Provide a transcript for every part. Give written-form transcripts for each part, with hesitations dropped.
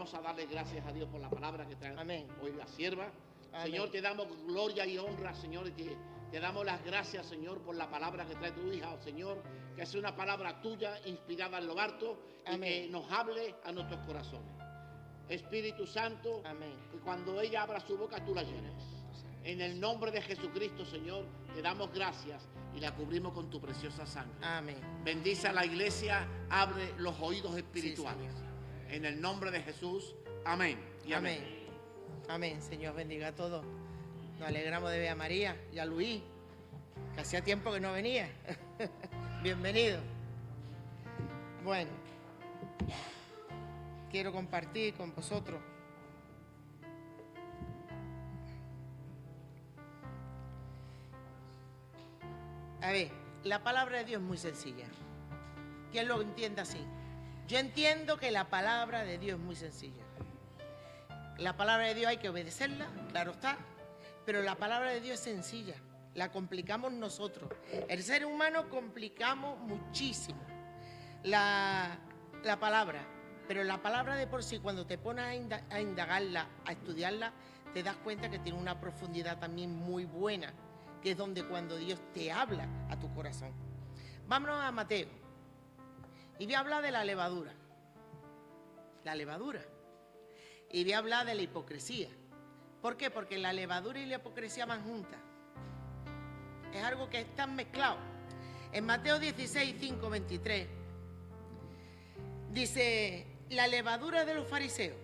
vamos a darle gracias a Dios por la palabra que trae hoy la sierva. Amén. Señor, te damos gloria y honra, Señor, que te damos las gracias, Señor, por la palabra que trae tu hija, Señor, que es una palabra tuya, inspirada en lo harto, y que nos hable a nuestros corazones. Espíritu Santo, Amén. que cuando ella abra su boca, tú la llenes. En el nombre de Jesucristo, Señor, te damos gracias y la cubrimos con tu preciosa sangre. Amén. Bendice a la iglesia, abre los oídos espirituales. Sí, en el nombre de Jesús, amén. Y amén. Amén. Señor, bendiga a todos. Nos alegramos de ver a María y a Luis, que hacía tiempo que no venía. Bienvenido. Bueno, quiero compartir con vosotros a ver, la palabra de Dios es muy sencilla. ¿Quién lo entiende así? Yo entiendo que la palabra de Dios es muy sencilla. La palabra de Dios hay que obedecerla, claro está, pero la palabra de Dios es sencilla. La complicamos nosotros. El ser humano complicamos muchísimo la palabra, pero la palabra de por sí, cuando te pones a indagarla, a estudiarla, te das cuenta que tiene una profundidad también muy buena, que es donde cuando Dios te habla a tu corazón. Vámonos a Mateo. Y voy a hablar de la levadura. La levadura. Y voy a hablar de la hipocresía. ¿Por qué? Porque la levadura y la hipocresía van juntas. Es algo que están mezclados. En Mateo 16, 5, 23, dice, la levadura de los fariseos.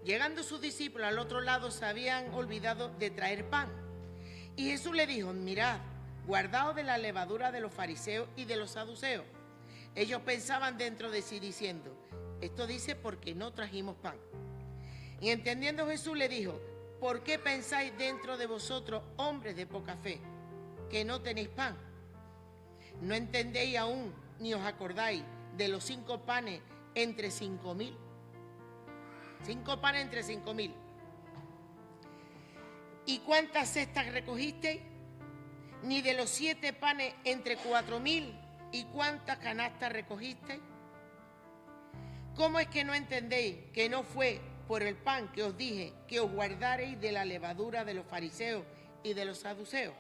Llegando sus discípulos al otro lado, se habían olvidado de traer pan. Y Jesús le dijo, mirad, guardaos de la levadura de los fariseos y de los saduceos. Ellos pensaban dentro de sí diciendo, esto dice porque no trajimos pan. Y entendiendo Jesús le dijo, ¿por qué pensáis dentro de vosotros, hombres de poca fe, que no tenéis pan? ¿No entendéis aún, ni os acordáis de los 5 panes entre 5.000? 5 panes entre 5.000. ¿Y cuántas cestas recogisteis? Ni de los 7 panes entre 4.000. ¿Y cuántas canastas recogisteis? ¿Cómo es que no entendéis que no fue por el pan que os dije que os guardareis de la levadura de los fariseos y de los saduceos?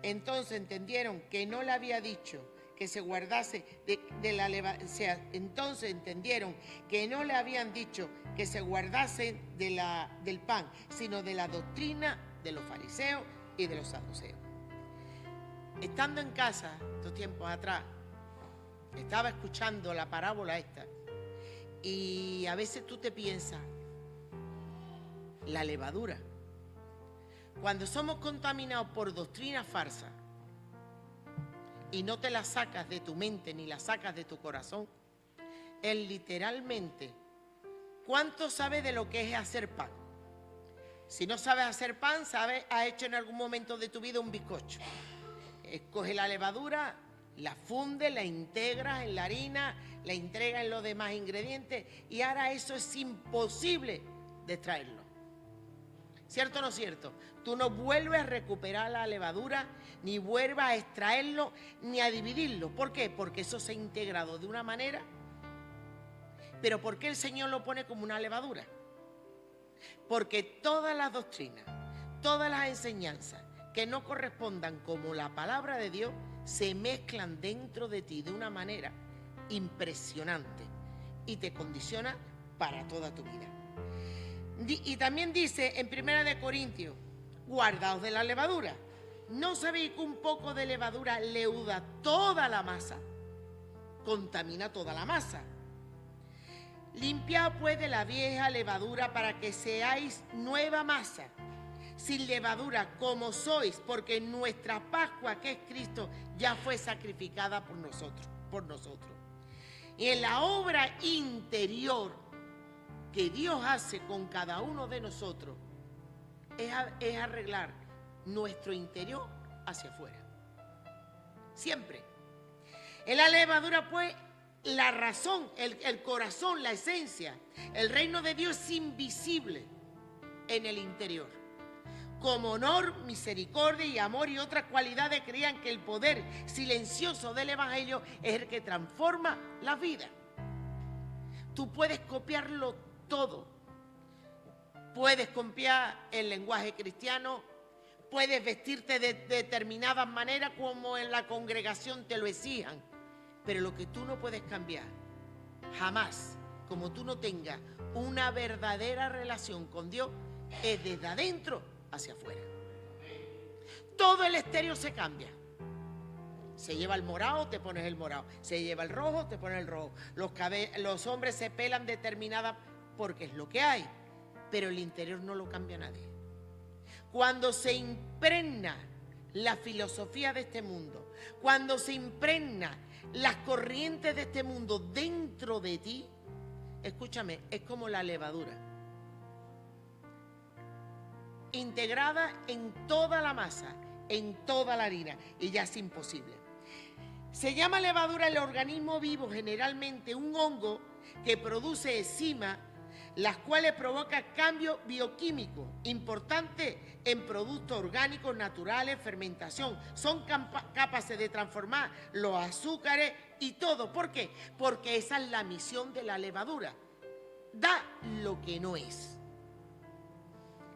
Entonces entendieron que no le había dicho que se guardase de la levadura. Entonces entendieron que no le habían dicho que se guardase del pan, sino de la doctrina de los fariseos y de los saduceos. Estando en casa, estos tiempos atrás, estaba escuchando la parábola esta, y a veces tú te piensas, la levadura. Cuando somos contaminados por doctrinas falsas y no te la sacas de tu mente ni la sacas de tu corazón, él literalmente, ¿cuánto sabes de lo que es hacer pan? Si no sabes hacer pan, has hecho en algún momento de tu vida un bizcocho. Escoge la levadura, la funde, la integras en la harina, la entregas en los demás ingredientes y ahora eso es imposible de extraerlo. ¿Cierto o no cierto? Tú no vuelves a recuperar la levadura, ni vuelves a extraerlo, ni a dividirlo. ¿Por qué? Porque eso se ha integrado de una manera. ¿Pero por qué el Señor lo pone como una levadura? Porque todas las doctrinas, todas las enseñanzas que no correspondan como la palabra de Dios, se mezclan dentro de ti de una manera impresionante y te condiciona para toda tu vida. Y también dice en 1 Corintios, guardaos de la levadura. ¿No sabéis que un poco de levadura leuda toda la masa? Contamina toda la masa. Limpiad pues de la vieja levadura para que seáis nueva masa, sin levadura como sois, porque nuestra Pascua, que es Cristo, ya fue sacrificada por nosotros. Y en la obra interior que Dios hace con cada uno de nosotros es arreglar nuestro interior hacia afuera. Siempre. En la levadura, pues, la razón, el corazón, la esencia, el reino de Dios es invisible en el interior. Como honor, misericordia y amor y otras cualidades creían que el poder silencioso del Evangelio es el que transforma la vida. Tú puedes copiarlo todo, puedes copiar el lenguaje cristiano, puedes vestirte de determinadas maneras como en la congregación te lo exijan, pero lo que tú no puedes cambiar, jamás, como tú no tengas una verdadera relación con Dios, es desde adentro hacia afuera. Todo el exterior se cambia. Se lleva el morado, te pones el morado. Se lleva el rojo, te pones el rojo. Los hombres se pelan determinadas porque es lo que hay, pero el interior no lo cambia nadie. Cuando se impregna la filosofía de este mundo, cuando se impregna las corrientes de este mundo dentro de ti, escúchame, es como la levadura, integrada en toda la masa, en toda la harina, y ya es imposible. Se llama levadura el organismo vivo, generalmente un hongo que produce enzimas, las cuales provocan cambios bioquímicos importantes en productos orgánicos naturales, fermentación. Son capaces de transformar los azúcares y todo. ¿Por qué? Porque esa es la misión de la levadura. Da lo que no es.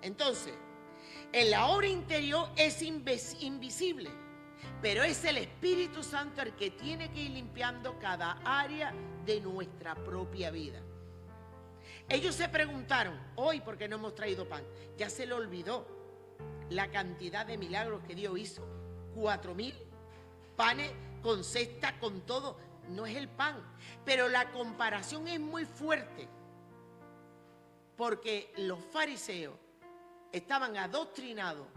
Entonces, en la obra interior es invisible, pero es el Espíritu Santo el que tiene que ir limpiando cada área de nuestra propia vida. Ellos se preguntaron, hoy, ¿por qué no hemos traído pan? Ya se le olvidó la cantidad de milagros que Dios hizo. 4,000 panes con cesta, con todo. No es el pan, pero la comparación es muy fuerte, porque los fariseos estaban adoctrinados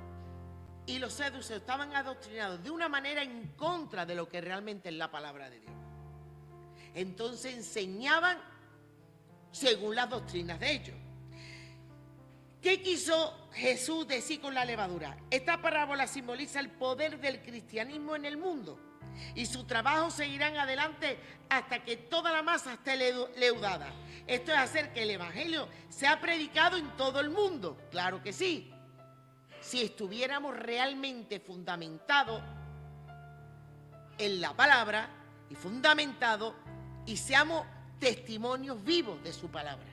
y los saduceos estaban adoctrinados de una manera en contra de lo que realmente es la palabra de Dios. Entonces enseñaban según las doctrinas de ellos. ¿Qué quiso Jesús decir con la levadura? Esta parábola simboliza el poder del cristianismo en el mundo, y su trabajo seguirán adelante hasta que toda la masa esté leudada. Esto es hacer que el evangelio sea predicado en todo el mundo. Claro que sí, si estuviéramos realmente fundamentados en la palabra y fundamentados y seamos testimonios vivos de su palabra.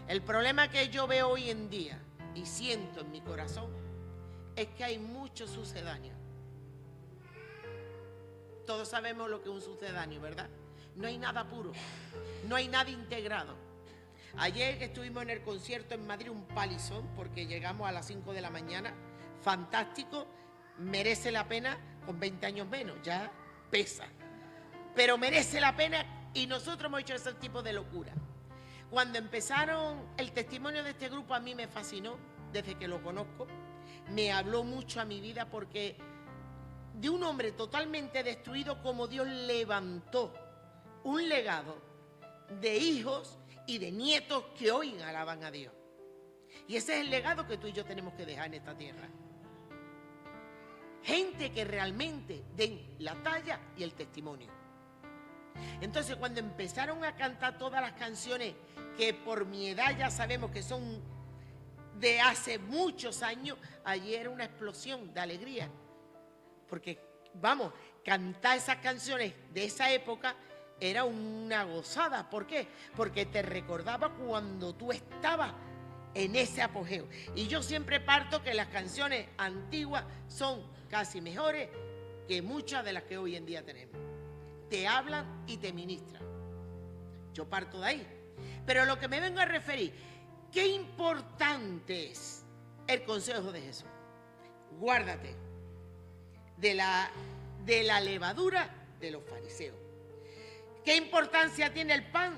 El problema que yo veo hoy en día y siento en mi corazón es que hay muchos sucedáneos. Todos sabemos lo que es un sucedáneo, ¿verdad? No hay nada puro, no hay nada integrado. Ayer que estuvimos en el concierto en Madrid, un palizón, porque llegamos a las 5 de la mañana, fantástico, merece la pena, con 20 años menos, ya pesa, pero merece la pena, y nosotros hemos hecho ese tipo de locura. Cuando empezaron el testimonio de este grupo, a mí me fascinó, desde que lo conozco, me habló mucho a mi vida, porque de un hombre totalmente destruido, como Dios levantó un legado de hijos y de nietos que hoy alaban a Dios. Y ese es el legado que tú y yo tenemos que dejar en esta tierra. Gente que realmente den la talla y el testimonio. Entonces, cuando empezaron a cantar todas las canciones que por mi edad ya sabemos que son de hace muchos años, allí era una explosión de alegría. Porque, vamos, cantar esas canciones de esa época era una gozada. ¿Por qué? Porque te recordaba cuando tú estabas en ese apogeo. Y yo siempre parto que las canciones antiguas son casi mejores que muchas de las que hoy en día tenemos. Te hablan y te ministran. Yo parto de ahí. Pero lo que me vengo a referir, qué importante es el consejo de Jesús. Guárdate de la levadura de los fariseos. ¿Qué importancia tiene el pan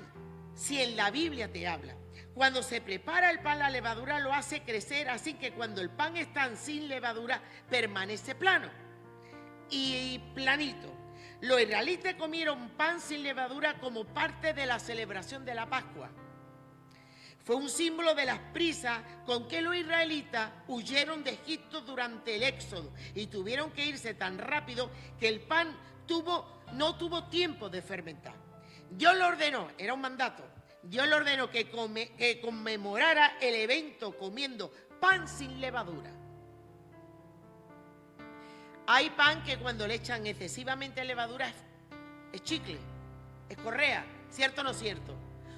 si en la Biblia te habla? Cuando se prepara el pan, la levadura lo hace crecer, así que cuando el pan está sin levadura, permanece plano y planito. Los israelitas comieron pan sin levadura como parte de la celebración de la Pascua. Fue un símbolo de las prisas con que los israelitas huyeron de Egipto durante el Éxodo y tuvieron que irse tan rápido que el pan no tuvo tiempo de fermentar. Dios lo ordenó, era un mandato. Dios le ordenó que conmemorara el evento comiendo pan sin levadura. Hay pan que cuando le echan excesivamente levadura es chicle, es correa, ¿cierto o no cierto?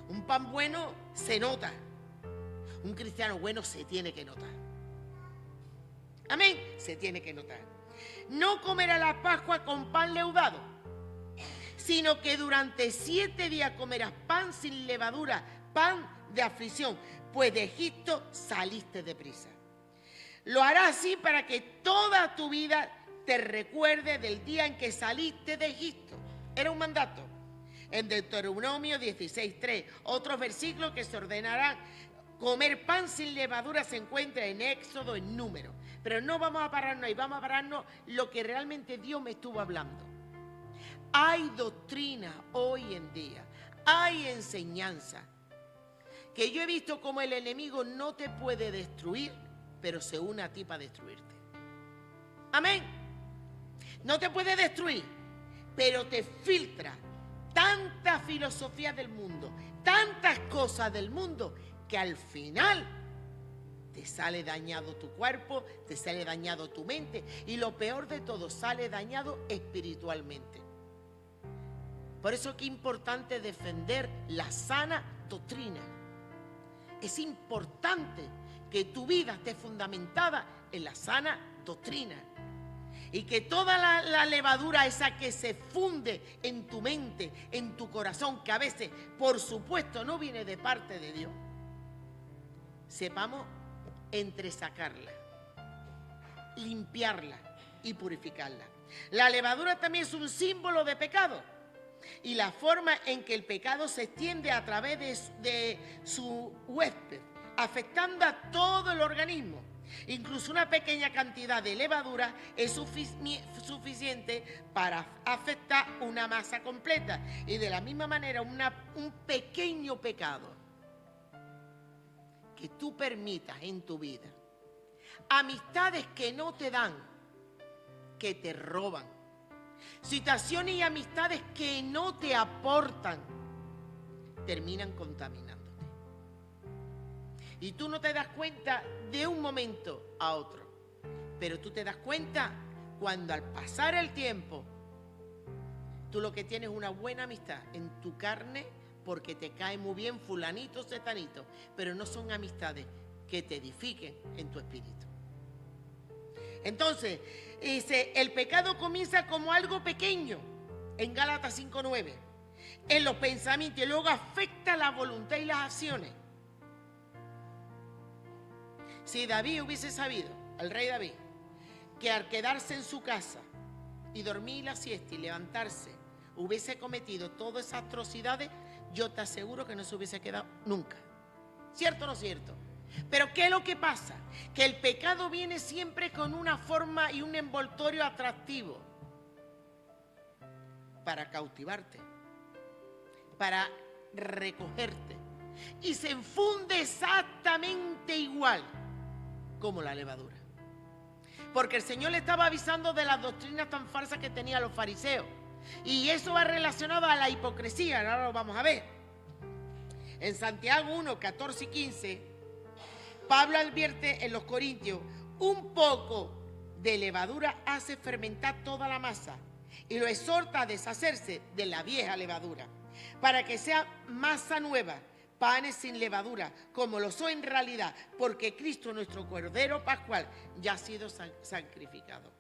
Un pan bueno se nota. Un cristiano bueno se tiene que notar. Amén, se tiene que notar. No comerá la Pascua con pan leudado, sino que durante 7 días comerás pan sin levadura, pan de aflicción, pues de Egipto saliste deprisa. Lo harás así para que toda tu vida te recuerde del día en que saliste de Egipto. Era un mandato. En Deuteronomio 16:3, otros versículos que se ordenarán comer pan sin levadura se encuentra en Éxodo, en Número. Pero no vamos a pararnos ahí, vamos a pararnos lo que realmente Dios me estuvo hablando. Hay doctrina hoy en día, hay enseñanza, que yo he visto como el enemigo no te puede destruir, pero se une a ti para destruirte. Amén. No te puede destruir, pero te filtra tanta filosofía del mundo, tantas cosas del mundo, que al final te sale dañado tu cuerpo, te sale dañado tu mente, y lo peor de todo, sale dañado espiritualmente. Por eso que es importante defender la sana doctrina. Es importante que tu vida esté fundamentada en la sana doctrina. Y que toda la levadura esa que se funde en tu mente, en tu corazón, que a veces, por supuesto, no viene de parte de Dios, sepamos entresacarla, limpiarla y purificarla. La levadura también es un símbolo de pecado. Y la forma en que el pecado se extiende a través de su huésped, afectando a todo el organismo. Incluso una pequeña cantidad de levadura es suficiente para afectar una masa completa. Y de la misma manera, un pequeño pecado que tú permitas en tu vida, amistades que no te dan, que te roban, situaciones y amistades que no te aportan, terminan contaminándote. Y tú no te das cuenta de un momento a otro, pero tú te das cuenta cuando al pasar el tiempo, tú lo que tienes es una buena amistad en tu carne, porque te cae muy bien fulanito, cetanito, pero no son amistades que te edifiquen en tu espíritu. Entonces, el pecado comienza como algo pequeño, en Gálatas 5:9, en los pensamientos, y luego afecta la voluntad y las acciones. Si David hubiese sabido, el rey David, que al quedarse en su casa y dormir la siesta y levantarse, hubiese cometido todas esas atrocidades, yo te aseguro que no se hubiese quedado nunca. ¿Cierto o no cierto? Pero ¿qué es lo que pasa? Que el pecado viene siempre con una forma y un envoltorio atractivo para cautivarte, para recogerte, y se infunde exactamente igual como la levadura. Porque el Señor le estaba avisando de las doctrinas tan falsas que tenían los fariseos, y eso va relacionado a la hipocresía. Ahora lo vamos a ver. En Santiago 1, 14 y 15, Pablo advierte en los Corintios: un poco de levadura hace fermentar toda la masa, y lo exhorta a deshacerse de la vieja levadura, para que sea masa nueva, panes sin levadura, como lo son en realidad, porque Cristo, nuestro Cordero Pascual, ya ha sido sacrificado.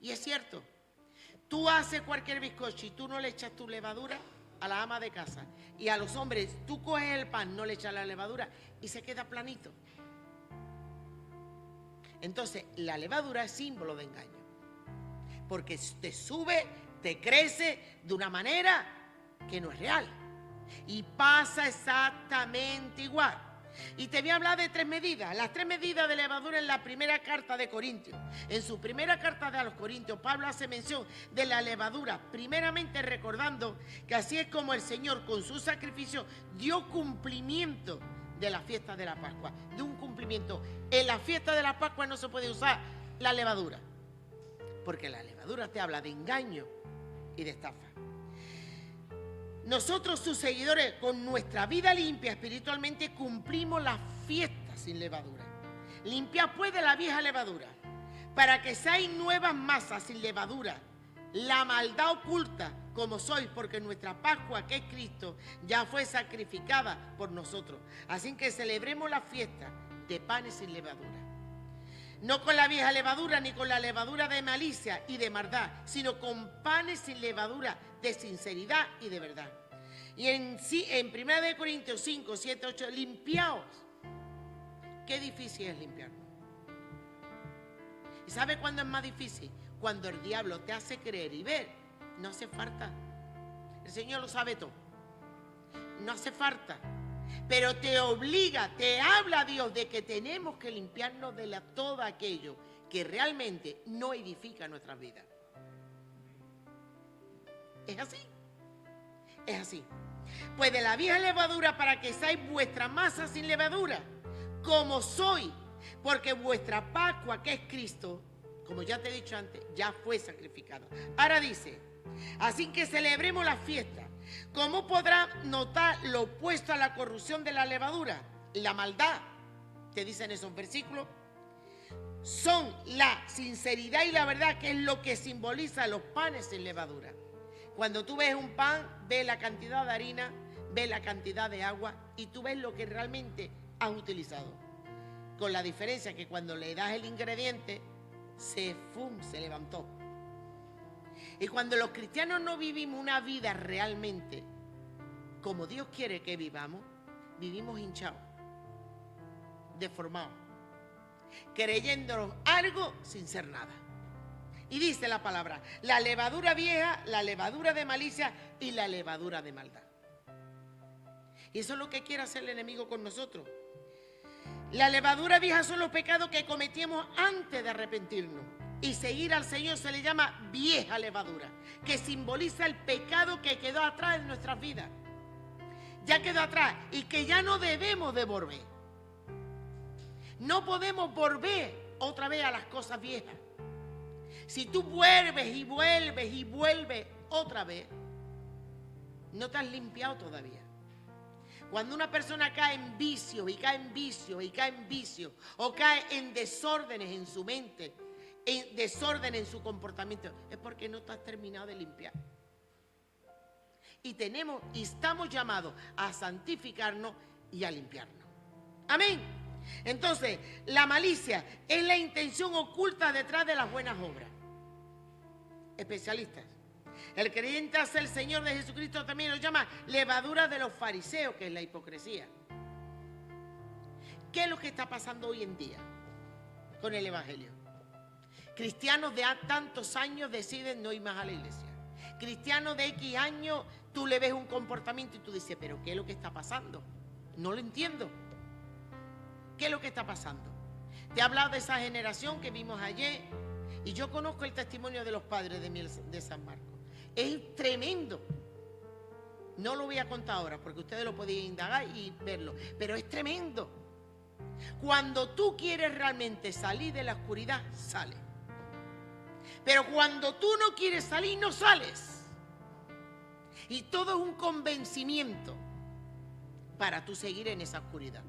Y es cierto, tú haces cualquier bizcocho y tú no le echas tu levadura a la ama de casa, y a los hombres tú coges el pan, no le echas la levadura y se queda planito. Entonces la levadura es símbolo de engaño, porque te sube, te crece de una manera que no es real, y pasa exactamente igual. Y te voy a hablar de 3 medidas. Las 3 medidas de levadura en la primera carta de Corintios. En su primera carta a los Corintios, Pablo hace mención de la levadura, primeramente recordando que así es como el Señor con su sacrificio dio cumplimiento de la fiesta de la Pascua, de un cumplimiento. En la fiesta de la Pascua no se puede usar la levadura, porque la levadura te habla de engaño y de estafa. Nosotros, sus seguidores, con nuestra vida limpia espiritualmente, cumplimos las fiestas sin levadura. Limpia pues de la vieja levadura, para que seáis nuevas masas sin levadura, la maldad oculta como sois, porque nuestra Pascua, que es Cristo, ya fue sacrificada por nosotros. Así que celebremos la fiesta de panes sin levadura. No con la vieja levadura, ni con la levadura de malicia y de maldad, sino con panes sin levadura, de sinceridad y de verdad. Y en 1 Corintios 5, 7, 8, limpiaos. Qué difícil es limpiarnos. ¿Y sabe cuándo es más difícil? Cuando el diablo te hace creer y ver. No hace falta. El Señor lo sabe todo. No hace falta. Pero te obliga, te habla Dios de que tenemos que limpiarnos de todo aquello que realmente no edifica nuestras vidas. ¿Es así? Es así. Pues de la vieja levadura, para que seáis vuestra masa sin levadura, como soy, porque vuestra Pascua, que es Cristo, como ya te he dicho antes, ya fue sacrificada. Ahora dice, así que celebremos la fiesta. ¿Cómo podrá notar lo opuesto a la corrupción de la levadura? La maldad, te dicen esos versículos, son la sinceridad y la verdad, que es lo que simboliza los panes sin levadura. Cuando tú ves un pan, ves la cantidad de harina, ves la cantidad de agua y tú ves lo que realmente has utilizado. Con la diferencia que cuando le das el ingrediente, se levantó. Y cuando los cristianos no vivimos una vida realmente como Dios quiere que vivamos, vivimos hinchados, deformados, creyéndonos algo sin ser nada. Y dice la palabra, la levadura vieja, la levadura de malicia y la levadura de maldad. Y eso es lo que quiere hacer el enemigo con nosotros. La levadura vieja son los pecados que cometíamos antes de arrepentirnos. Y seguir al Señor se le llama vieja levadura, que simboliza el pecado que quedó atrás en nuestras vidas. Ya quedó atrás y que ya no debemos de volver. No podemos volver otra vez a las cosas viejas. Si tú vuelves y vuelves y vuelves otra vez, no te has limpiado todavía. Cuando una persona cae en vicios y cae en vicios y cae en vicios, o cae en desórdenes en su mente, en desorden en su comportamiento, es porque no te has terminado de limpiar. Y estamos llamados a santificarnos y a limpiarnos. Amén. Entonces, la malicia es la intención oculta detrás de las buenas obras. Especialistas. El creyente hacia el Señor de Jesucristo también lo llama levadura de los fariseos, que es la hipocresía. ¿Qué es lo que está pasando hoy en día con el Evangelio? Cristianos de tantos años deciden no ir más a la iglesia. Cristianos de X años, tú le ves un comportamiento y tú dices, pero ¿qué es lo que está pasando? No lo entiendo. ¿Qué es lo que está pasando? Te he hablado de esa generación que vimos ayer y yo conozco el testimonio de los padres de San Marcos. Es tremendo. No lo voy a contar ahora porque ustedes lo pueden indagar y verlo, pero es tremendo. Cuando tú quieres realmente salir de la oscuridad, sales. Pero cuando tú no quieres salir, no sales. Y todo es un convencimiento para tú seguir en esa oscuridad.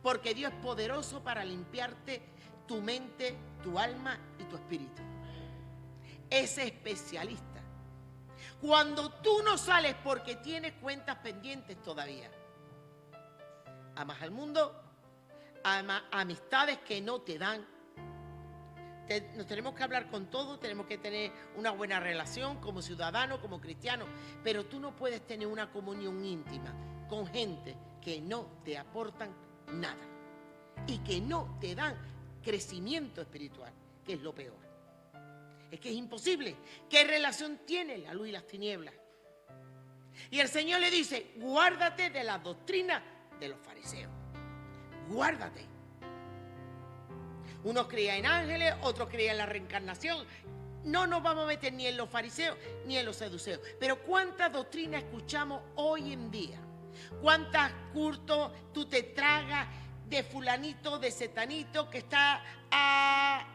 Porque Dios es poderoso para limpiarte tu mente, tu alma y tu espíritu. Es especialista. Cuando tú no sales porque tienes cuentas pendientes todavía, amas al mundo, amas amistades que no te dan. Nos tenemos que hablar con todos, tenemos que tener una buena relación como ciudadanos, como cristianos, pero tú no puedes tener una comunión íntima con gente que no te aportan nada y que no te dan crecimiento espiritual, que es lo peor. Es que es imposible. ¿Qué relación tiene la luz y las tinieblas? Y el Señor le dice, guárdate de la doctrina de los fariseos. Guárdate. Unos creían en ángeles, otros creían en la reencarnación. No nos vamos a meter ni en los fariseos ni en los saduceos. Pero ¿cuántas doctrinas escuchamos hoy en día? ¿Cuántos cultos tú te tragas de fulanito, de setanito que está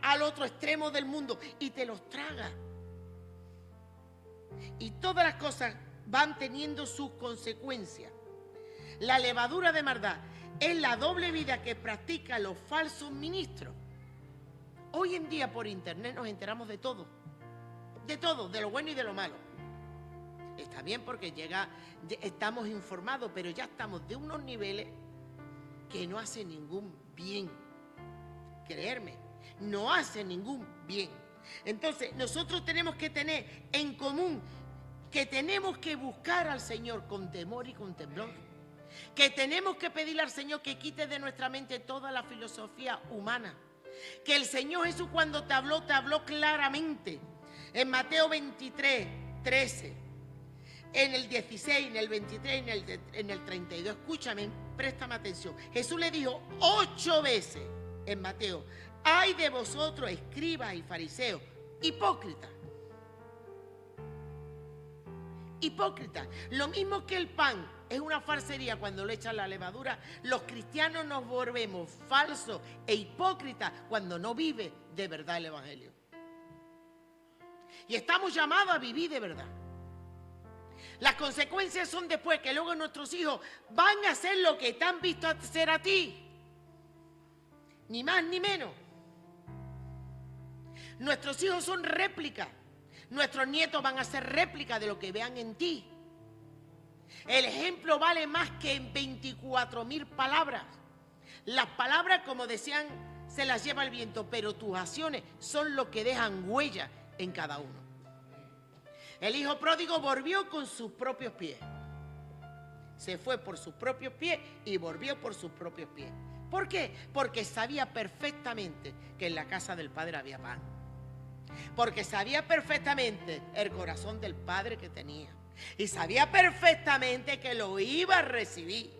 al otro extremo del mundo y te los tragas? Y todas las cosas van teniendo sus consecuencias. La levadura de maldad es la doble vida que practican los falsos ministros. Hoy en día por internet nos enteramos de todo. de todo, de lo bueno y de lo malo. Está bien porque estamos informados, pero ya estamos de unos niveles que no hacen ningún bien. Creerme, no hace ningún bien. Entonces, nosotros tenemos que tener en común que tenemos que buscar al Señor con temor y con temblor. Que tenemos que pedirle al Señor que quite de nuestra mente toda la filosofía humana. Que el Señor Jesús cuando te habló claramente. En Mateo 23, 13, en el 16, en el 23, en el 32. Escúchame, préstame atención. Jesús le dijo 8 veces en Mateo: ay de vosotros, escribas y fariseos, hipócritas. Hipócritas. Lo mismo que el pan es una falsería cuando le echan la levadura, los cristianos nos volvemos falsos e hipócritas cuando no vive de verdad el evangelio. Y estamos llamados a vivir de verdad. Las consecuencias son después que luego nuestros hijos van a hacer lo que te han visto hacer a ti. Ni más ni menos. Nuestros hijos son réplicas. Nuestros nietos van a ser réplicas de lo que vean en ti. El ejemplo vale más que en 24.000 palabras. Las palabras, como decían, se las lleva el viento, pero tus acciones son lo que dejan huella en cada uno. El hijo pródigo volvió con sus propios pies. Se fue por sus propios pies y volvió por sus propios pies. ¿Por qué? Porque sabía perfectamente que en la casa del Padre había pan. Porque sabía perfectamente el corazón del Padre que tenía. Y sabía perfectamente que lo iba a recibir.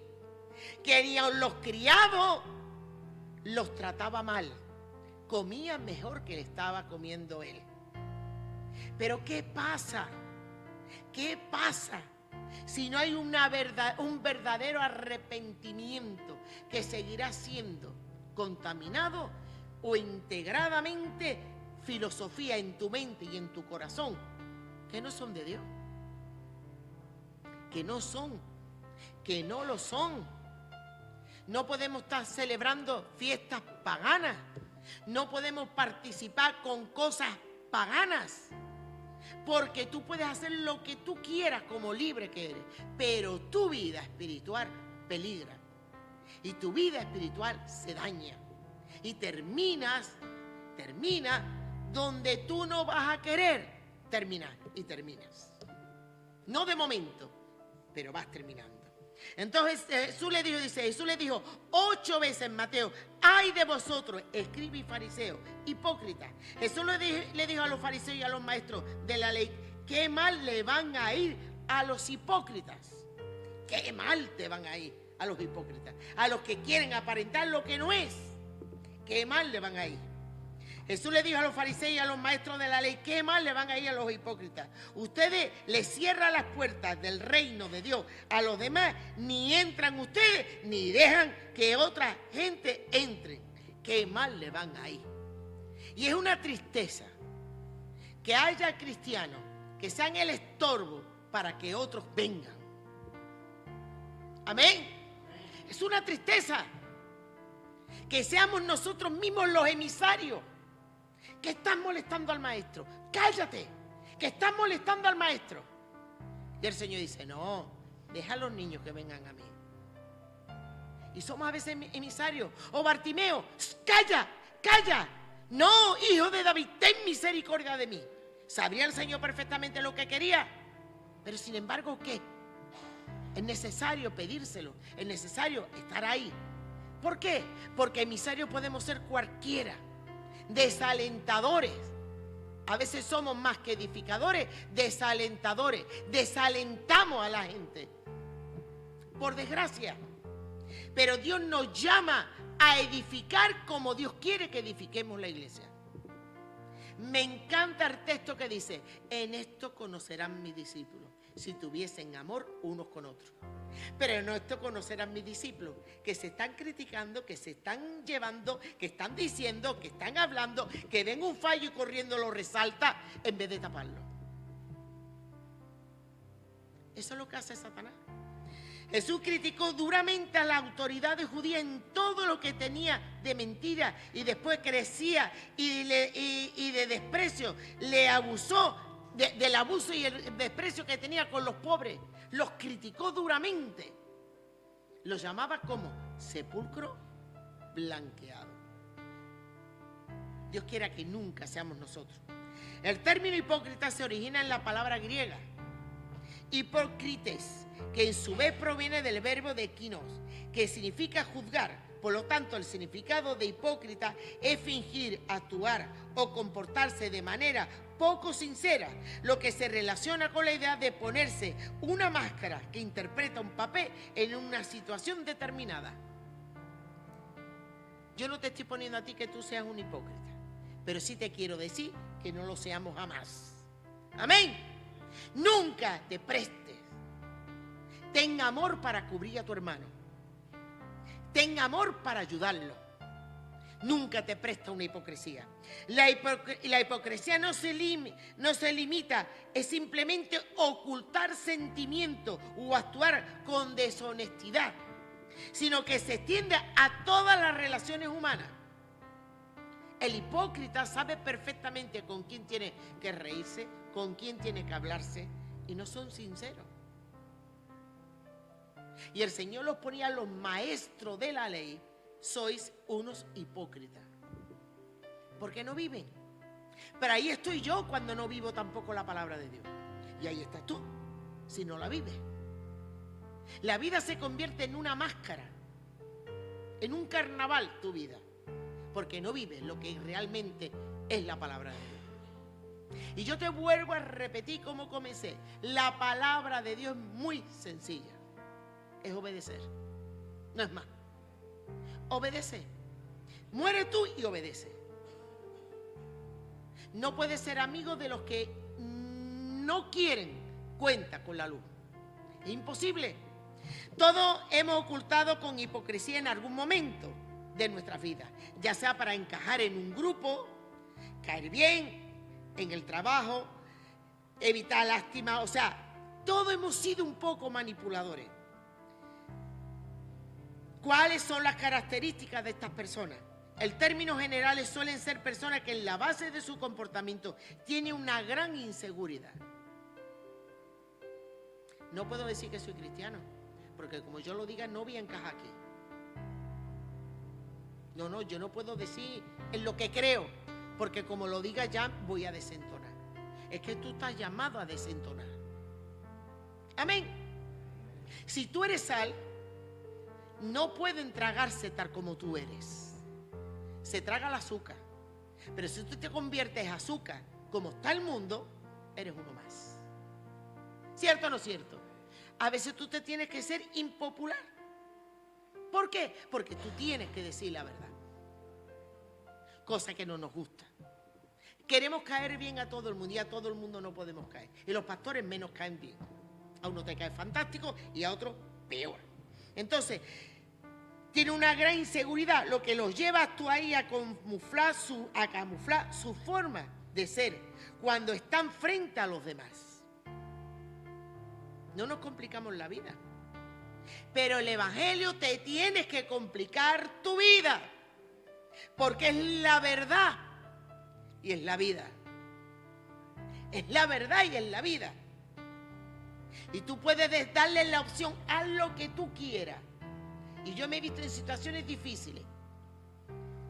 Que ni a los criados los trataba mal. Comían mejor que le estaba comiendo él. Pero ¿qué pasa? ¿Qué pasa si no hay un verdadero arrepentimiento que seguirá siendo contaminado o integradamente filosofía en tu mente y en tu corazón que no son de Dios? Que no lo son. No podemos estar celebrando fiestas paganas. No podemos participar con cosas paganas. Porque tú puedes hacer lo que tú quieras como libre que eres, pero tu vida espiritual peligra. Y tu vida espiritual se daña. Y termina donde tú no vas a querer terminar. Y terminas. No de momento, pero vas terminando. Entonces Jesús le dijo 8 veces en Mateo: ay de vosotros, escribas y fariseos, hipócritas. Jesús le dijo a los fariseos y a los maestros de la ley: qué mal le van a ir a los hipócritas. Qué mal te van a ir a los hipócritas, a los que quieren aparentar lo que no es. Qué mal le van a ir. Jesús le dijo a los fariseos y a los maestros de la ley: qué mal le van a ir a los hipócritas. Ustedes les cierran las puertas del reino de Dios a los demás, ni entran ustedes, ni dejan que otra gente entre. Qué mal le van a ir. Y es una tristeza que haya cristianos que sean el estorbo para que otros vengan. Amén. Es una tristeza que seamos nosotros mismos los emisarios. Que estás molestando al maestro. Cállate, que estás molestando al maestro. Y el Señor dice: no, deja a los niños que vengan a mí. Y somos a veces emisarios. O Bartimeo: calla. No, hijo de David, ten misericordia de mí. Sabría el Señor perfectamente lo que quería. Pero sin embargo, ¿qué? Es necesario pedírselo. Es necesario estar ahí. ¿Por qué? Porque emisarios podemos ser cualquiera. Desalentadores. A veces somos más que edificadores, desalentadores. Desalentamos a la gente, por desgracia. Pero Dios nos llama a edificar como Dios quiere que edifiquemos la iglesia. Me encanta el texto que dice: en esto conocerán mis discípulos, si tuviesen amor unos con otros. Pero en esto conocerán mis discípulos, que se están criticando, que se están llevando, que están diciendo, que están hablando, que ven un fallo y corriendo lo resalta en vez de taparlo. Eso es lo que hace Satanás. Jesús criticó duramente a la autoridad judía en todo lo que tenía de mentira, y después crecía y de desprecio. Le abusó del abuso y el desprecio que tenía con los pobres. Los criticó duramente. Los llamaba como sepulcro blanqueado. Dios quiera que nunca seamos nosotros. El término hipócrita se origina en la palabra griega hipócrites, que en su vez proviene del verbo de kinos, que significa juzgar. Por lo tanto, el significado de hipócrita es fingir, actuar o comportarse de manera poco sincera, lo que se relaciona con la idea de ponerse una máscara que interpreta un papel en una situación determinada. Yo no te estoy poniendo a ti que tú seas un hipócrita, pero sí te quiero decir que no lo seamos jamás. Amén. Nunca te prestes. Ten amor para cubrir a tu hermano. Ten amor para ayudarlo. Nunca te presta una hipocresía. La hipocresía no se limita, es simplemente ocultar sentimientos o actuar con deshonestidad, sino que se extiende a todas las relaciones humanas. El hipócrita sabe perfectamente con quién tiene que reírse, con quién tiene que hablarse, y no son sinceros. Y el Señor los ponía a los maestros de la ley: sois unos hipócritas, porque no viven. Pero ahí estoy yo cuando no vivo tampoco la palabra de Dios, y ahí estás tú si no la vives. La vida se convierte en una máscara, en un carnaval tu vida, porque no vives lo que realmente es la palabra de Dios. Y yo te vuelvo a repetir como comencé: la palabra de Dios es muy sencilla, es obedecer, no es más. Obedece, muere tú y obedece. No puedes ser amigo de los que no quieren cuenta con la luz, es imposible. Todos hemos ocultado con hipocresía en algún momento de nuestra vida, ya sea para encajar en un grupo, caer bien en el trabajo, evitar lástima. O sea, todos hemos sido un poco manipuladores. ¿Cuáles son las características de estas personas? En términos generales suelen ser personas que en la base de su comportamiento tienen una gran inseguridad. No puedo decir que soy cristiano, porque como yo lo diga no voy a encajar aquí. No, yo no puedo decir en lo que creo, porque como lo diga ya voy a desentonar. Es que tú estás llamado a desentonar. Amén. Si tú eres sal, no pueden tragarse tal como tú eres. Se traga el azúcar. Pero si tú te conviertes en azúcar como está el mundo, eres uno más. ¿Cierto o no cierto? A veces tú te tienes que ser impopular. ¿Por qué? Porque tú tienes que decir la verdad. Cosa que no nos gusta. Queremos caer bien a todo el mundo, y a todo el mundo no podemos caer. Y los pastores menos caen bien. A uno te cae fantástico y a otro peor. Entonces, tiene una gran inseguridad, lo que los lleva a actuar y a camuflar su forma de ser cuando están frente a los demás. No nos complicamos la vida, pero el Evangelio te tienes que complicar tu vida, porque es la verdad y es la vida. Es la verdad y es la vida. Y tú puedes darle la opción: haz lo que tú quieras. Y yo me he visto en situaciones difíciles.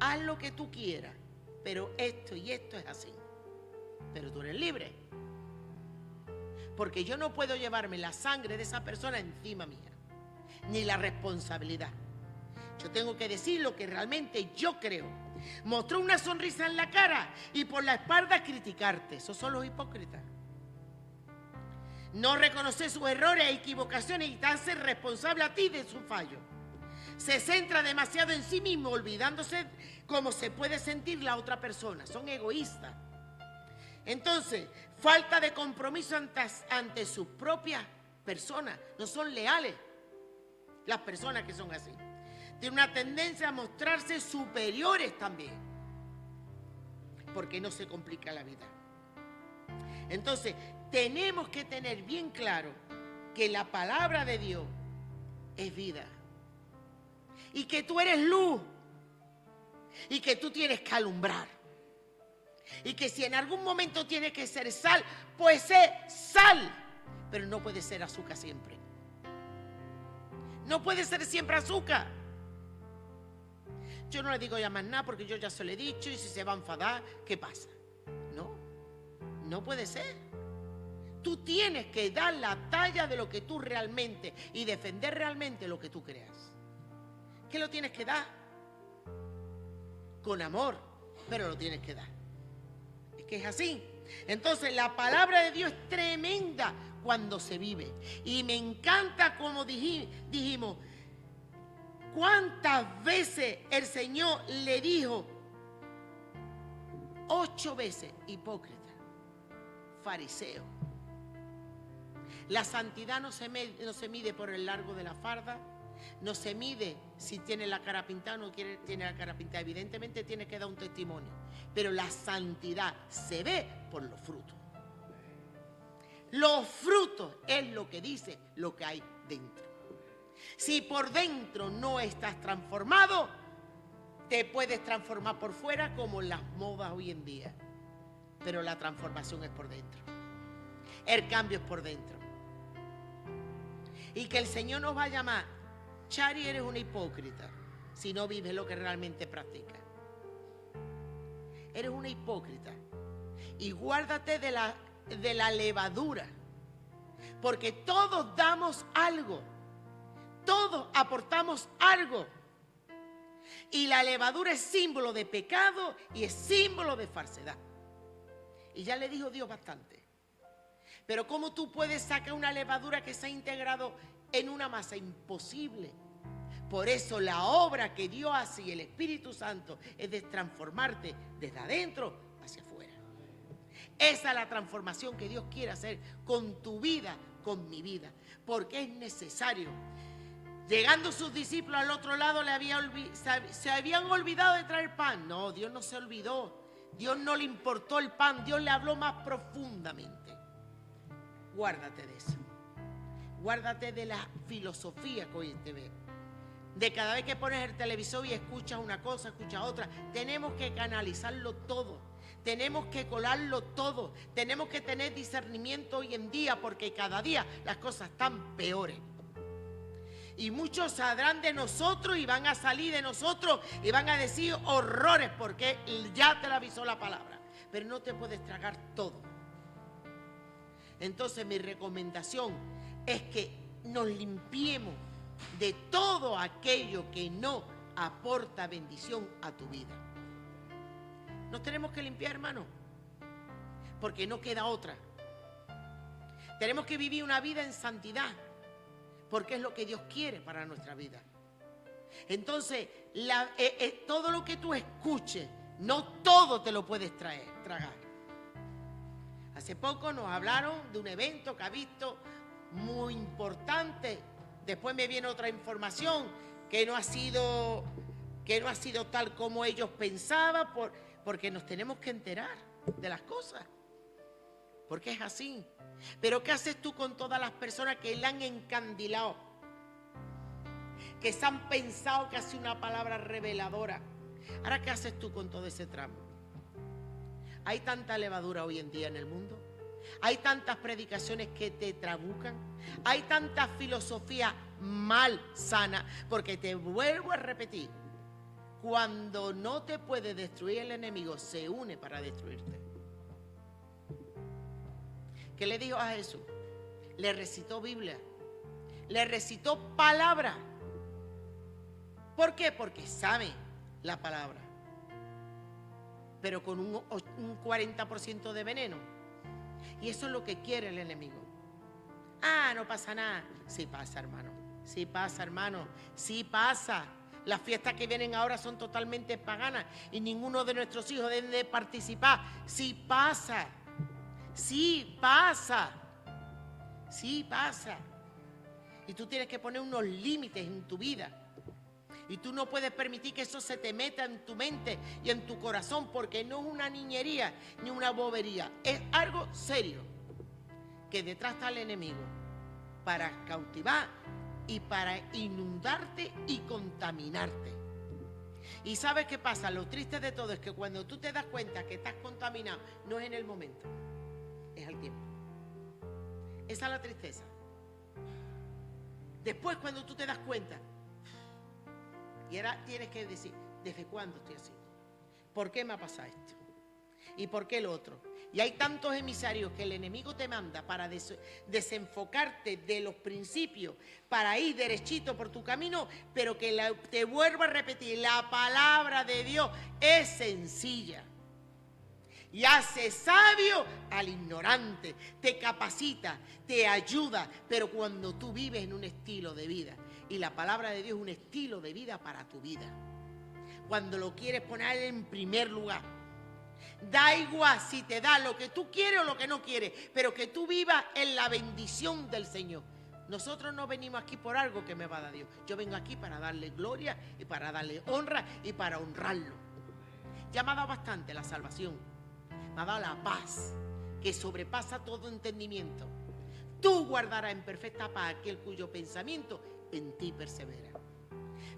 Haz lo que tú quieras, pero esto y esto es así. Pero tú eres libre. Porque yo no puedo llevarme la sangre de esa persona encima mía, ni la responsabilidad. Yo tengo que decir lo que realmente yo creo. Mostró una sonrisa en la cara y por la espalda criticarte. Esos son los hipócritas. No reconocer sus errores e equivocaciones y darse responsable a ti de su fallo. Se centra demasiado en sí mismo, olvidándose cómo se puede sentir la otra persona. Son egoístas. Entonces, falta de compromiso ante sus propias personas. No son leales las personas que son así. Tienen una tendencia a mostrarse superiores también, porque no se complica la vida. Entonces, tenemos que tener bien claro que la palabra de Dios es vida. Y que tú eres luz. Y que tú tienes que alumbrar. Y que si en algún momento tiene que ser sal, pues sé sal. Pero no puede ser azúcar siempre. No puede ser siempre azúcar. Yo no le digo ya más nada porque yo ya se lo he dicho, y si se va a enfadar, ¿qué pasa? No, no puede ser. Tú tienes que dar la talla de lo que tú realmente y defender realmente lo que tú creas. ¿Qué lo tienes que dar? Con amor, pero lo tienes que dar. Es que es así. Entonces la palabra de Dios es tremenda cuando se vive. Y me encanta como dijimos, cuántas veces el Señor le dijo, 8 veces, hipócrita, fariseo. La santidad no se mide por el largo de la farda, no se mide si tiene la cara pintada o no tiene la cara pintada. Evidentemente tiene que dar un testimonio, pero la santidad se ve por los frutos. Los frutos es lo que dice lo que hay dentro. Si por dentro no estás transformado, te puedes transformar por fuera como las modas hoy en día, pero la transformación es por dentro. El cambio es por dentro. Y que el Señor nos va a llamar, Chari, eres una hipócrita si no vives lo que realmente practicas. Eres una hipócrita. Y guárdate de la levadura, porque todos damos algo, todos aportamos algo. Y la levadura es símbolo de pecado y es símbolo de falsedad. Y ya le dijo Dios bastante. Pero ¿cómo tú puedes sacar una levadura que se ha integrado en una masa? Imposible. Por eso la obra que Dios hace y el Espíritu Santo es de transformarte desde adentro hacia afuera. Esa es la transformación que Dios quiere hacer con tu vida, con mi vida. Porque es necesario. Llegando sus discípulos al otro lado, se habían olvidado de traer pan. No, Dios no se olvidó. Dios no le importó el pan. Dios le habló más profundamente. Guárdate de eso. Guárdate de la filosofía que hoy te ve. De cada vez que pones el televisor y escuchas una cosa, escuchas otra. Tenemos que canalizarlo todo. Tenemos que colarlo todo. Tenemos que tener discernimiento hoy en día, porque cada día las cosas están peores. Y muchos saldrán de nosotros y van a salir de nosotros y van a decir horrores, porque ya te lo avisó la palabra. Pero no te puedes tragar todo. Entonces mi recomendación es que nos limpiemos de todo aquello que no aporta bendición a tu vida. Nos tenemos que limpiar, hermano, porque no queda otra. Tenemos que vivir una vida en santidad, porque es lo que Dios quiere para nuestra vida. Entonces, todo lo que tú escuches, no todo te lo puedes tragar. Hace poco nos hablaron de un evento que ha visto muy importante. Después me viene otra información que no ha sido tal como ellos pensaban, porque nos tenemos que enterar de las cosas. Porque es así. Pero ¿qué haces tú con todas las personas que le han encandilado? Que se han pensado que hace una palabra reveladora. Ahora, ¿qué haces tú con todo ese tramo? Hay tanta levadura hoy en día en el mundo. Hay tantas predicaciones que te trabucan. Hay tanta filosofía mal sana. Porque te vuelvo a repetir, cuando no te puede destruir el enemigo, se une para destruirte. ¿Qué le dijo a Jesús? Le recitó Biblia. Le recitó palabra. ¿Por qué? Porque sabe la palabra. Pero con un 40% de veneno. Y eso es lo que quiere el enemigo. Ah, no pasa nada. Sí pasa, hermano. Sí pasa, hermano. Sí pasa. Las fiestas que vienen ahora son totalmente paganas y ninguno de nuestros hijos debe de participar. Sí pasa. Sí pasa. Sí pasa. Y tú tienes que poner unos límites en tu vida. Y tú no puedes permitir que eso se te meta en tu mente y en tu corazón, porque no es una niñería ni una bobería. Es algo serio, que detrás está el enemigo para cautivar y para inundarte y contaminarte. ¿Y sabes qué pasa? Lo triste de todo es que cuando tú te das cuenta que estás contaminado, no es en el momento, es al tiempo. Esa es la tristeza. Después, cuando tú te das cuenta, y ahora tienes que decir, ¿desde cuándo estoy así? ¿Por qué me ha pasado esto? ¿Y por qué lo otro? Y hay tantos emisarios que el enemigo te manda para desenfocarte de los principios, para ir derechito por tu camino, pero que te vuelvo a repetir, la palabra de Dios es sencilla. Y hace sabio al ignorante, te capacita, te ayuda, pero cuando tú vives en un estilo de vida, y la palabra de Dios es un estilo de vida para tu vida, cuando lo quieres poner en primer lugar, da igual si te da lo que tú quieres o lo que no quieres, pero que tú vivas en la bendición del Señor. Nosotros no venimos aquí por algo que me va a dar Dios, yo vengo aquí para darle gloria y para darle honra y para honrarlo. Ya me ha dado bastante la salvación. Me ha dado la paz que sobrepasa todo entendimiento. Tú guardarás en perfecta paz aquel cuyo pensamiento en ti persevera.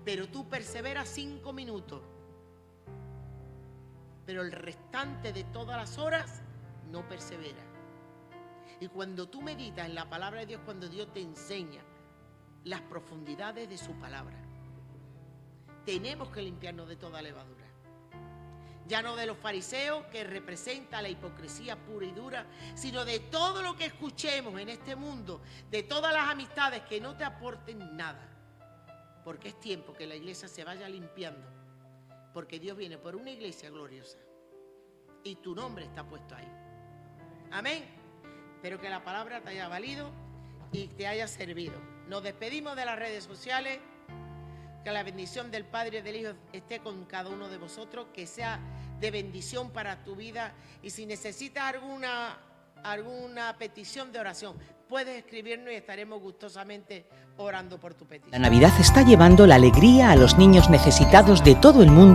Pero tú perseveras 5 minutos, pero el restante de todas las horas no persevera. Y cuando tú meditas en la palabra de Dios, cuando Dios te enseña las profundidades de su palabra, tenemos que limpiarnos de toda levadura. Ya no de los fariseos, que representa la hipocresía pura y dura, sino de todo lo que escuchemos en este mundo, de todas las amistades que no te aporten nada. Porque es tiempo que la iglesia se vaya limpiando, porque Dios viene por una iglesia gloriosa y tu nombre está puesto ahí. Amén. Espero que la palabra te haya valido y te haya servido. Nos despedimos de las redes sociales. Que la bendición del Padre y del Hijo esté con cada uno de vosotros, que sea de bendición para tu vida. Y si necesitas alguna petición de oración, puedes escribirnos y estaremos gustosamente orando por tu petición. La Navidad está llevando la alegría a los niños necesitados de todo el mundo.